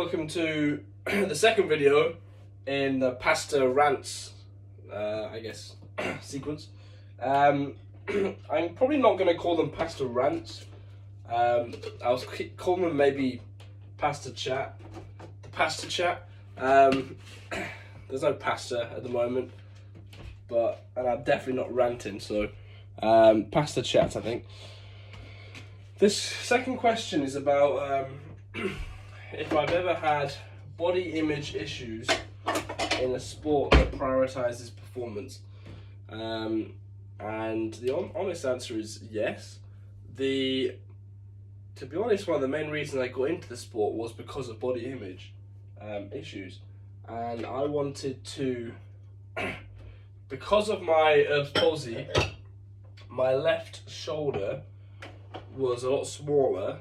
welcome to the second video in the pasta rants, sequence. I'm probably not going to call them pasta rants. I was calling them maybe pasta chat. The pasta chat. There's no pasta at the moment, and I'm definitely not ranting, so pasta chat, I think. This second question is about if I've ever had body image issues in a sport that prioritizes performance. And the honest answer is yes. To be honest, one of the main reasons I got into the sport was because of body image issues. And I wanted to, because of my Erb's palsy, my left shoulder was a lot smaller.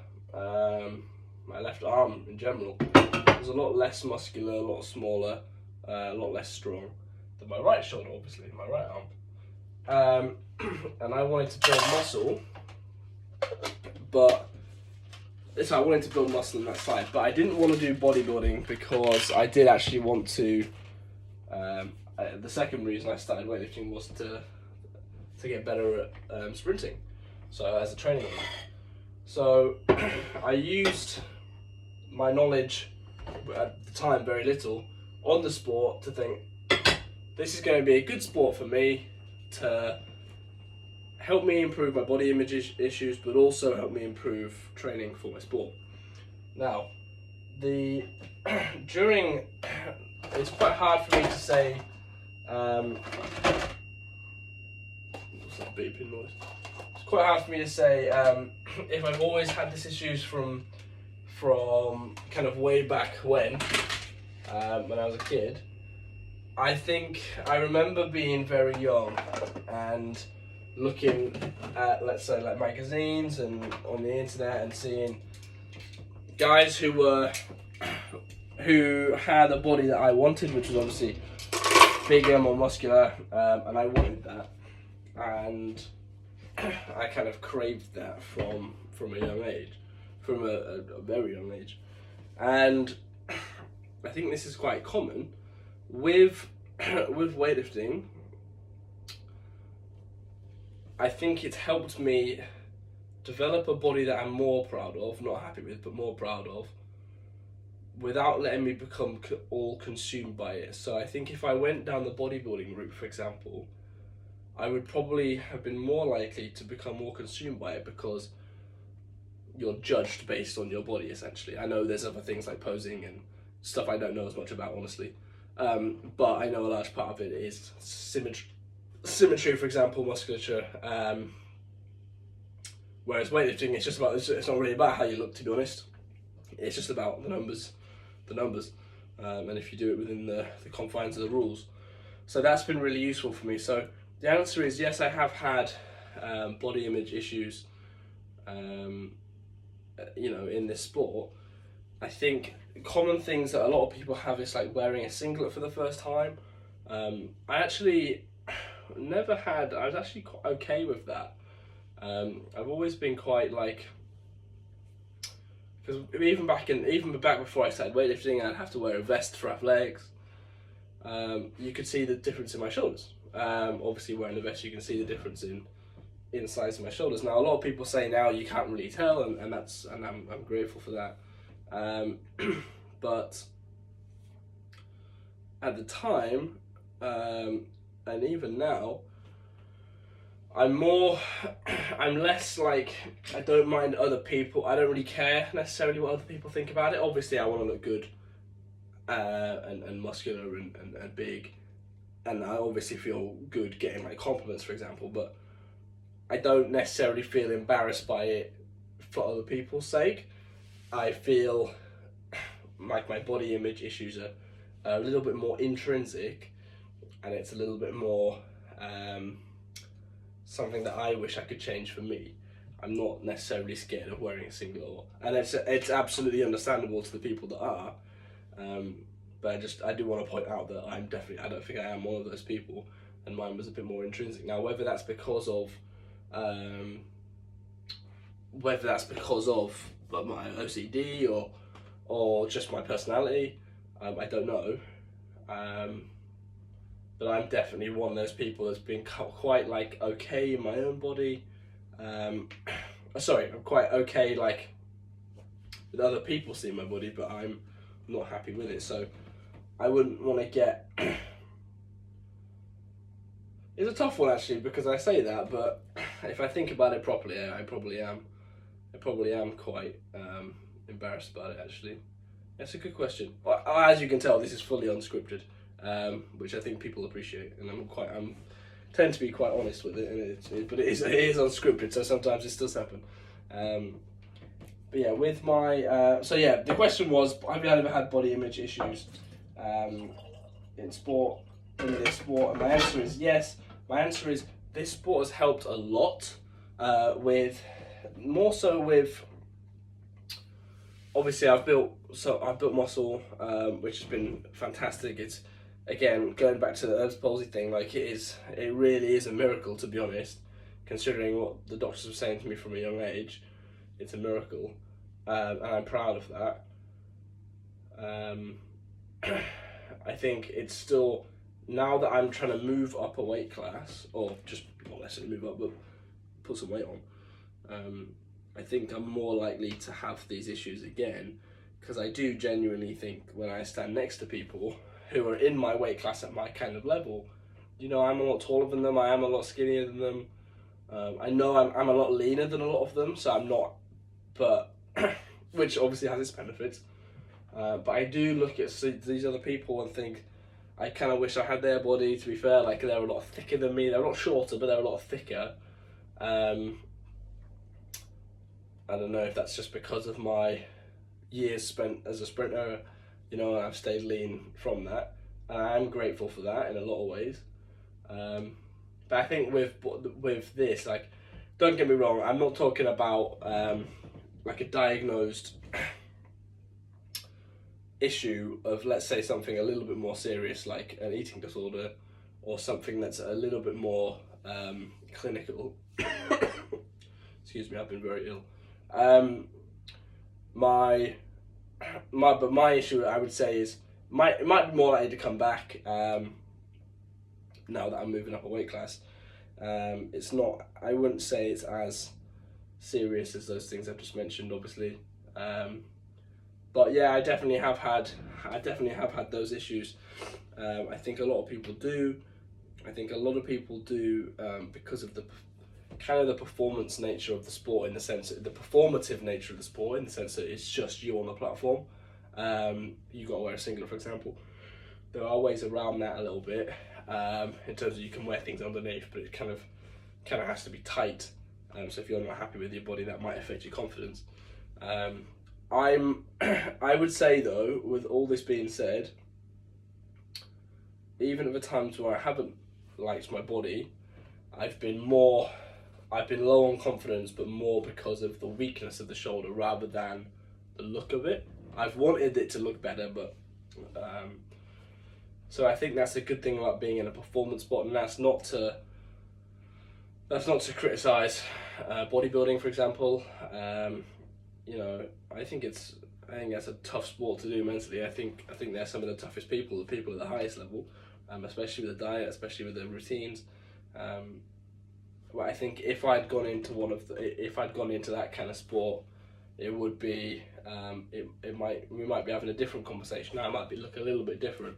My left arm in general was a lot less muscular, a lot smaller, a lot less strong than my right shoulder, obviously, my right arm. And I wanted to build muscle, so I wanted to build muscle on that side, but I didn't want to do bodybuilding because I did actually want to. The second reason I started weightlifting was to get better at sprinting, so as a training aid. So I used my knowledge at the time, very little, on the sport to think this is going to be a good sport for me to help me improve my body image issues, but also help me improve training for my sport. Now, it's quite hard for me to say. What's that beeping noise? It's quite hard for me to say if I've always had these issues from kind of way back when I was a kid. I think I remember being very young and looking at, let's say, like magazines and on the internet and seeing guys who had a body that I wanted, which was obviously bigger, more muscular, and I wanted that, and I kind of craved that from a young age, from a very young age. And I think this is quite common with weightlifting. I think it's helped me develop a body that I'm more proud of, not happy with, but more proud of, without letting me become all consumed by it. So I think if I went down the bodybuilding route, for example, I would probably have been more likely to become more consumed by it, because you're judged based on your body, essentially. I know there's other things like posing and stuff I don't know as much about, honestly. But I know a large part of it is symmetry, for example, musculature. Whereas weightlifting, it's not really about how you look, to be honest. It's just about the numbers. And if you do it within the confines of the rules. So that's been really useful for me. So the answer is yes, I have had body image issues, in this sport. I think common things that a lot of people have is like wearing a singlet for the first time. I actually never had. I was actually quite okay with that. I've always been quite like, because even back before I started weightlifting, I'd have to wear a vest for athletics. You could see the difference in my shoulders. Obviously, wearing the vest, you can see the difference in the size of my shoulders. Now, a lot of people say now you can't really tell, and I'm grateful for that. But at the time, and even now, I'm less like, I don't mind other people. I don't really care necessarily what other people think about it. Obviously, I want to look good and muscular and big, and I obviously feel good getting like compliments, for example, but I don't necessarily feel embarrassed by it for other people's sake. I feel like my body image issues are a little bit more intrinsic, and it's a little bit more something that I wish I could change for me. I'm not necessarily scared of wearing a singlet, and it's absolutely understandable to the people that are. But I do want to point out that I don't think I am one of those people, and mine was a bit more intrinsic. Now, whether that's because of my OCD or just my personality. I don't know. But I'm definitely one of those people that's been quite like okay in my own body. Sorry, I'm quite okay like with other people seeing my body, but I'm not happy with it. So I wouldn't want to get. It's a tough one actually, because I say that, but if I think about it properly, I probably am. I probably am quite embarrassed about it actually. That's a good question. Well, as you can tell, this is fully unscripted, which I think people appreciate, and I'm tend to be quite honest with it, but it is unscripted, so sometimes this does happen. But yeah, with my the question was, have you ever had body image issues in sport, in this sport? And my answer is yes. My answer is this sport has helped a lot more so with. Obviously, I've built muscle, which has been fantastic. It's again going back to the Erb's palsy thing. Like it really is a miracle, to be honest, considering what the doctors were saying to me from a young age. It's a miracle, and I'm proud of that. I think it's still, now that I'm trying to move up a weight class, or just not necessarily move up, but put some weight on. I think I'm more likely to have these issues again, because I do genuinely think when I stand next to people who are in my weight class at my kind of level, you know, I'm a lot taller than them, I am a lot skinnier than them. I know I'm a lot leaner than a lot of them, so I'm not, but which obviously has its benefits. But I do look at these other people and think, I kind of wish I had their body, to be fair. Like, they're a lot thicker than me, they're a lot shorter, but they're a lot thicker. I don't know if that's just because of my years spent as a sprinter, you know, and I've stayed lean from that. And I'm grateful for that in a lot of ways. But I think with this, like, don't get me wrong, I'm not talking about like a diagnosed issue of, let's say, something a little bit more serious, like an eating disorder, or something that's a little bit more clinical. Excuse me, I've been very ill. My issue, I would say, is it might be more likely to come back now that I'm moving up a weight class. It's not, I wouldn't say it's as serious as those things I've just mentioned, obviously. But yeah, I definitely have had those issues. I think a lot of people do. Because of the kind of the performance nature of the sport, in the sense that the performative nature of the sport, in the sense that it's just you on the platform. You got to wear a singlet, for example. There are ways around that a little bit, in terms of you can wear things underneath, but it kind of has to be tight. So if you're not happy with your body, that might affect your confidence. I would say though, with all this being said, even at the times where I haven't liked my body, I've been low on confidence, but more because of the weakness of the shoulder rather than the look of it. I've wanted it to look better, but so I think that's a good thing about being in a performance sport, and that's not to criticize bodybuilding, for example. You know, I think that's a tough sport to do mentally. I think they're some of the toughest people, the people at the highest level, especially with the diet, especially with the routines. But I think if I'd gone into that kind of sport, it would be we might be having a different conversation. Now, I might look a little bit different,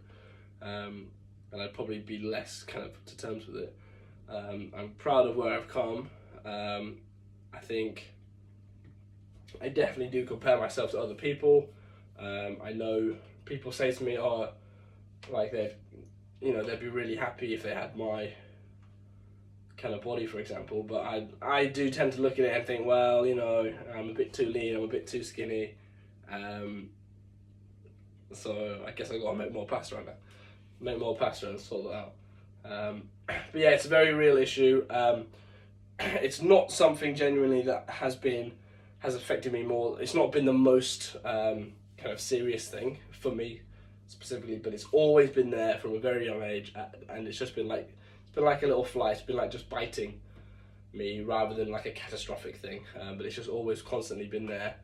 and I'd probably be less kind of to terms with it. I'm proud of where I've come. I think I definitely do compare myself to other people. I know people say to me, "Oh, like they'd be really happy if they had my kind of body," for example. But I do tend to look at it and think, well, you know, I'm a bit too lean, I'm a bit too skinny. So I guess I got to make more pasta right now. Make more pasta and sort it out. But yeah, it's a very real issue. It's not something genuinely that has affected me more. It's not been the most kind of serious thing for me specifically, but it's always been there from a very young age, and it's just been like a little fly. It's been like just biting me rather than like a catastrophic thing. But it's just always constantly been there.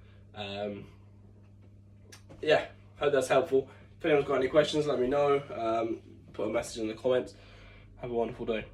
yeah, hope that's helpful. If anyone's got any questions, let me know. Put a message in the comments. Have a wonderful day.